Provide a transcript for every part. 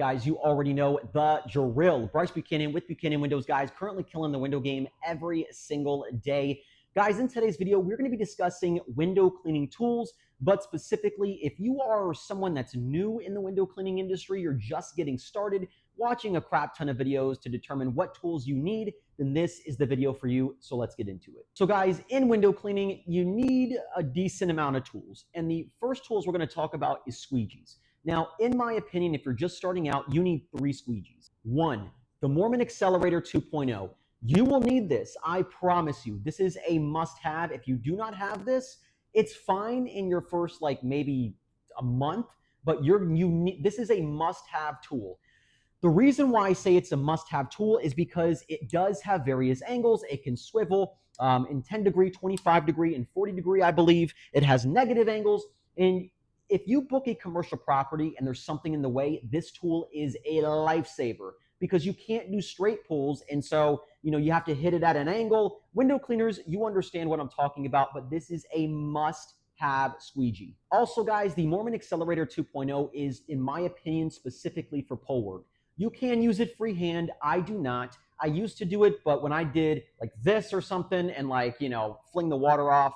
guys, you already know the drill. Bryce Buchanan with Buchanan Windows, guys, currently killing the window game every single day. Guys, in today's video, we're going to be discussing window cleaning tools, but specifically, if you are someone that's new in the window cleaning industry, you're just getting started, watching a crap ton of videos to determine what tools you need, then this is the video for you. So let's get into it. So guys, in window cleaning, you need a decent amount of tools. And the first tools we're going to talk about is squeegees. Now, in my opinion, if you're just starting out, you need 3 squeegees. 1, the Mormon Accelerator 2.0. You will need this. I promise you. This is a must-have. If you do not have this, it's fine in your first maybe a month, but this is a must-have tool. The reason why I say it's a must-have tool is because it does have various angles. It can swivel in 10 degree, 25 degree, and 40 degree, I believe. It has negative angles. And if you book a commercial property and there's something in the way, this tool is a lifesaver because you can't do straight pulls. And so, you have to hit it at an angle. Window cleaners, you understand what I'm talking about, but this is a must-have squeegee. Also, guys, the Mormon Accelerator 2.0 is, in my opinion, specifically for pole work. You can use it freehand. I do not. I used to do it, but when I did like this or something and fling the water off,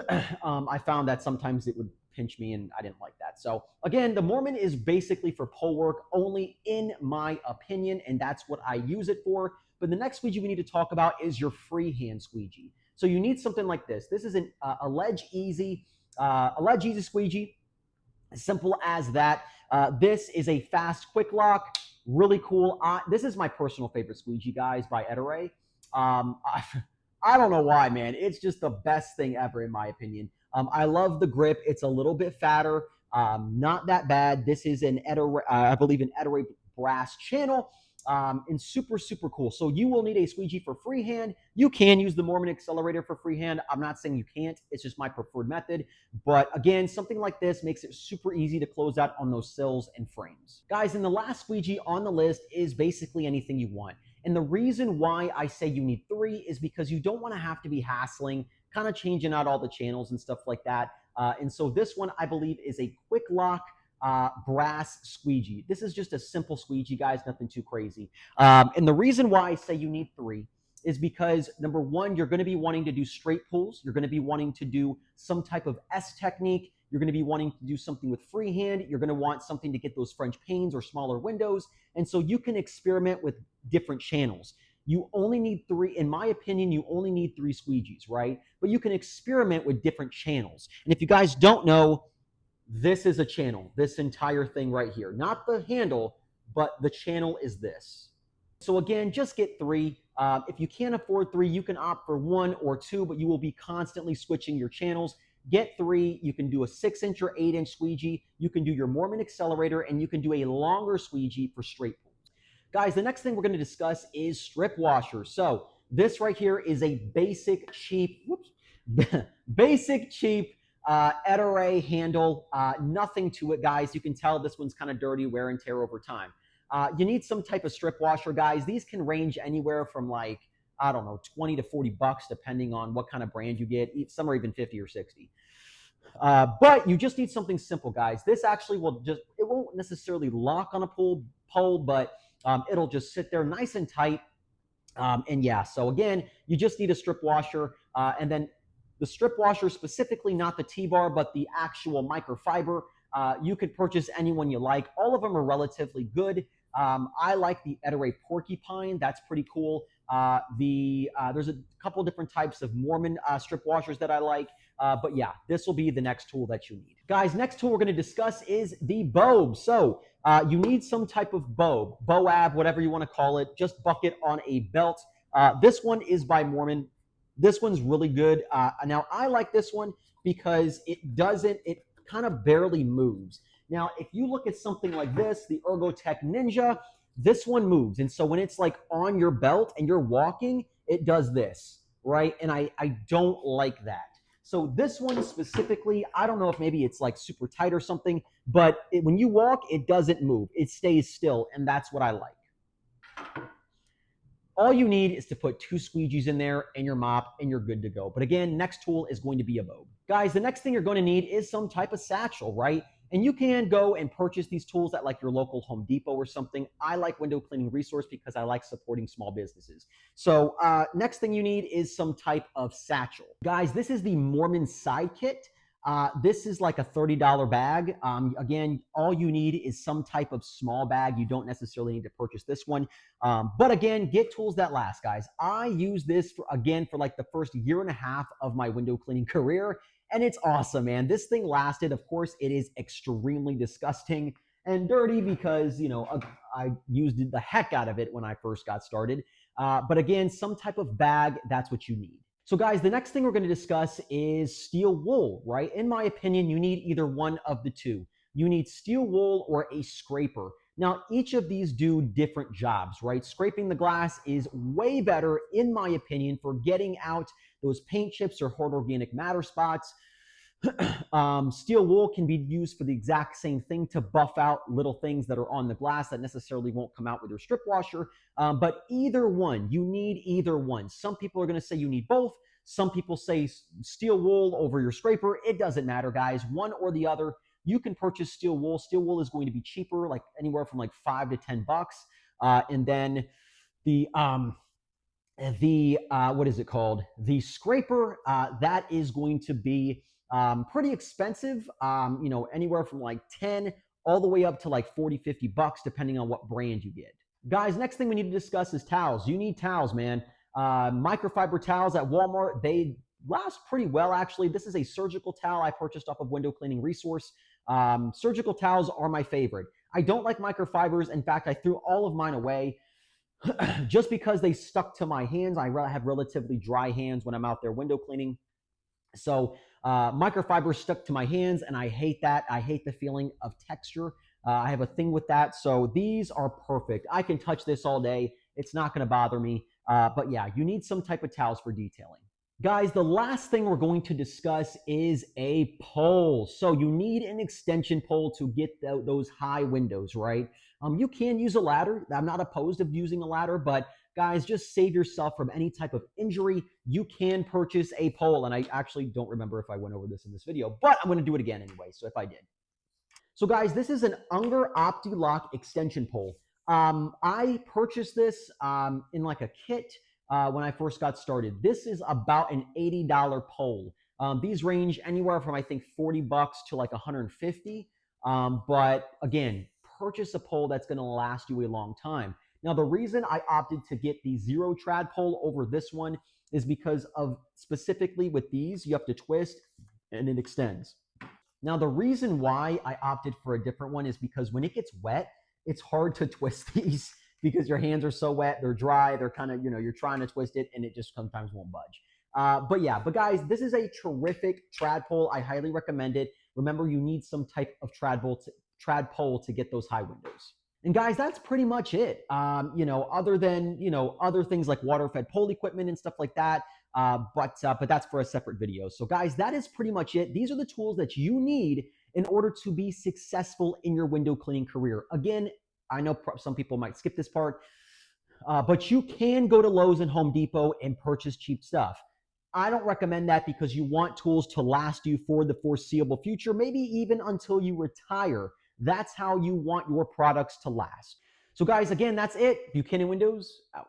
I found that sometimes it would pinch me and I didn't like that. So again, the Mormon is basically for pole work only, in my opinion, and that's what I use it for. But the next squeegee we need to talk about is your freehand squeegee. So you need something like this. This is a ledge easy squeegee. As simple as that. This is a fast quick lock, really cool. This is my personal favorite squeegee, guys, by Ederay. I don't know why, man. It's just the best thing ever, in my opinion. I love the grip. It's a little bit fatter, not that bad. This is an Ederay, I believe, an Ederay brass channel. And super, super cool. So you will need a squeegee for freehand. You can use the Mormon Accelerator for freehand. I'm not saying you can't. It's just my preferred method. But again, something like this makes it super easy to close out on those sills and frames. Guys, and the last squeegee on the list is basically anything you want. And the reason why I say you need 3 is because you don't want to have to be hassling, kind of changing out all the channels and stuff like that. And so this one, I believe, is a quick lock brass squeegee. This is just a simple squeegee, guys, nothing too crazy. And the reason why I say you need 3 is because, number 1, you're going to be wanting to do straight pulls. You're going to be wanting to do some type of S technique. You're going to be wanting to do something with freehand. You're going to want something to get those French panes or smaller windows. And so you can experiment with different channels. You only need 3, in my opinion, you only need 3 squeegees, right? But you can experiment with different channels. And if you guys don't know, this is a channel, this entire thing right here. Not the handle, but the channel is this. So again, just get 3. If you can't afford 3, you can opt for 1 or 2, but you will be constantly switching your channels. Get 3. You can do a 6-inch or 8-inch squeegee. You can do your Mormon Accelerator, and you can do a longer squeegee for straight pulls. Guys, the next thing we're going to discuss is strip washers. So this right here is a basic, cheap, Ederay handle. Nothing to it, guys. You can tell this one's kind of dirty, wear and tear over time. You need some type of strip washer, guys. These can range anywhere from I don't know, 20 to 40 bucks, depending on what kind of brand you get. Some are even 50 or 60. But you just need something simple, guys. This actually it won't necessarily lock on a pole, but it'll just sit there nice and tight. And yeah, so again, you just need a strip washer, and then the strip washer specifically, not the T-bar, but the actual microfiber. You could purchase any one you like. All of them are relatively good. I like the Ederay Porcupine. That's pretty cool. There's a couple different types of Mormon strip washers that I like. But yeah, this will be the next tool that you need. Guys, next tool we're going to discuss is the bobe. So you need some type of bobe, boab, whatever you want to call it. Just bucket on a belt. This one is by Mormon. This one's really good. Now, I like this one because it kind of barely moves. Now, if you look at something like this, the Ergotech Ninja, this one moves. And so when it's on your belt and you're walking, it does this, right? And I don't like that. So this one specifically, I don't know if maybe it's super tight or something, but when you walk, it doesn't move. It stays still, and that's what I like. All you need is to put 2 squeegees in there and your mop, and you're good to go. But again, next tool is going to be a bobe. Guys, the next thing you're going to need is some type of satchel, right? And you can go and purchase these tools at like your local Home Depot or something. I like Window Cleaning Resource because I like supporting small businesses. So next thing you need is some type of satchel. Guys, this is the Mormon Side Kit. This is like a $30 bag. Again, all you need is some type of small bag. You don't necessarily need to purchase this one. But again, get tools that last, guys. I use this for like the first year and a half of my window cleaning career, and it's awesome, man. This thing lasted. Of course, it is extremely disgusting and dirty because, I used the heck out of it when I first got started. But again, some type of bag, that's what you need. So guys, the next thing we're going to discuss is steel wool, right? In my opinion, you need either one of the two. You need steel wool or a scraper. Now, each of these do different jobs, right? Scraping the glass is way better, in my opinion, for getting out those paint chips or hard organic matter spots. Steel wool can be used for the exact same thing, to buff out little things that are on the glass that necessarily won't come out with your strip washer. But either one, you need either one. Some people are going to say you need both. Some people say steel wool over your scraper. It doesn't matter, guys. One or the other. You can purchase steel wool. Steel wool is going to be cheaper, like anywhere from like $5 to $10. And then the what is it called? The scraper, that is going to be pretty expensive, anywhere from like 10 all the way up to like 40, $50, depending on what brand you get. Guys, next thing we need to discuss is towels. You need towels, man. Microfiber towels at Walmart, they last pretty well, actually. This is a surgical towel I purchased off of Window Cleaning Resource. Surgical towels are my favorite. I don't like microfibers. In fact, I threw all of mine away just because they stuck to my hands. I have relatively dry hands when I'm out there window cleaning. So microfiber stuck to my hands, and I hate that. I hate the feeling of texture. I have a thing with that. So these are perfect. I can touch this all day. It's not going to bother me. But yeah, you need some type of towels for detailing. Guys, the last thing we're going to discuss is a pole. So you need an extension pole to get those high windows, right? You can use a ladder. I'm not opposed of using a ladder, but guys, just save yourself from any type of injury. You can purchase a pole. And I actually don't remember if I went over this in this video, but I'm going to do it again anyway. So if I did. So guys, this is an Unger OptiLock extension pole. I purchased this in like a kit when I first got started. This is about an $80 pole. These range anywhere from I think $40 to like 150. But again, purchase a pole that's going to last you a long time. Now, the reason I opted to get the zero trad pole over this one is because of specifically with these, you have to twist and it extends. Now, the reason why I opted for a different one is because when it gets wet, it's hard to twist these because your hands are so wet, they're dry, they're kind of, you're trying to twist it and it just sometimes won't budge. But guys, this is a terrific trad pole. I highly recommend it. Remember, you need some type of trad pole to get those high windows. And guys, that's pretty much it. Other than, other things like water-fed pole equipment and stuff like that. But that's for a separate video. So guys, that is pretty much it. These are the tools that you need in order to be successful in your window cleaning career. Again, I know some people might skip this part, but you can go to Lowe's and Home Depot and purchase cheap stuff. I don't recommend that because you want tools to last you for the foreseeable future, maybe even until you retire. That's how you want your products to last. So guys, again, that's it. Buchanan Windows out.